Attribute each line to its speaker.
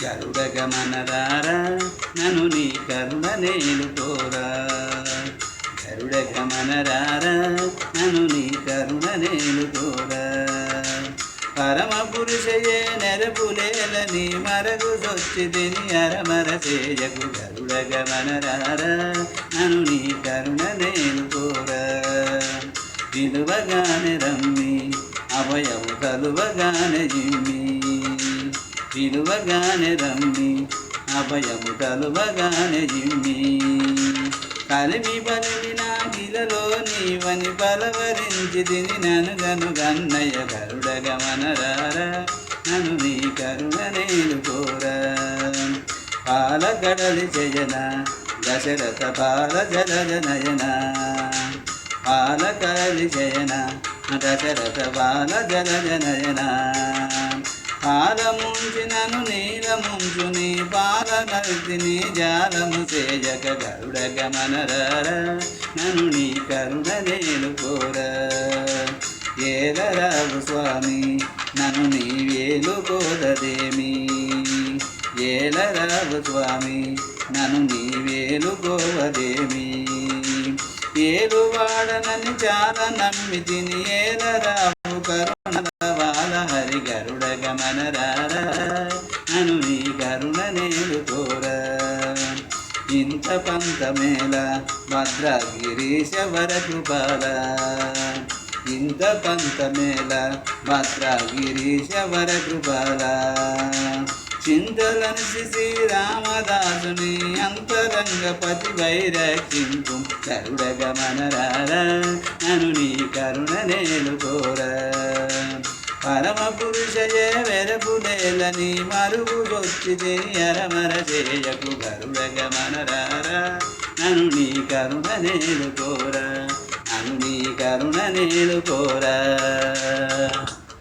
Speaker 1: గరుడ గమనరారా నను నీ కరుణ నేలుకోరా. గరుడ గమనరారా నను నీ కరుణ నేలుకోరా. పరమ పురుషయే నెరపులేలని మరగు సొచ్చిదిని అరమర చేయకు. గరుడ గమనరారా నను నీ కరుణ నేలుకోరా. పిలువగానే రమ్మి అభయము కలువగానే జిమ్మి. పిలువగానే రమ్మి అభయము కలువగానే జిమ్మి. కలిమి బలిమి నా గిలలో నీవని బలవరించి తిని నను గను గన్నయ్య. గరుడ గమనరారా నను నీ కరుణ నేలుకోరా. పాలకడలి జయన దశరథ బాల జలజ నయన. పాలకడలి జయన దశరథ బాల జలజ నయన. పాలముంచినను నీలముంచుని పాలనర్తిని జాలము చేయక. గరుడ గమనరారా నను నీ కరుణ నేలుకోరా. ఏలరావు స్వామి నన్ను నీ వేలుకోదదేమి. ఏలరావు స్వామి నన్ను నీ వేలుకోవదేమి. ఏలువాడనని చాలా నమ్మి తిని ఏలరావు కరుణ బాల హరి. గరుడ గమనరారా నను నీ కరుణ నేలుకోరా. ఇంత పంతమేళ భద్రగిరీశ వరకృపాల. ఇంత పంతమేళ భద్రగిరీశ వరకృపాల. చింతలనిసి శ్రీరామదాసుని అంతరంగపతి వైరక్షింపు. గరుడ గమనరారా నను నీ కరుణ నేలుకోరా. పరమ పురుషయే వెరపులేలని మరుగు గొచ్చితిని అరమర చేయకు. గరుడ గమనరారా నను నీ కరుణ నేలుకోరా. నను నీ కరుణ నేలుకోరా.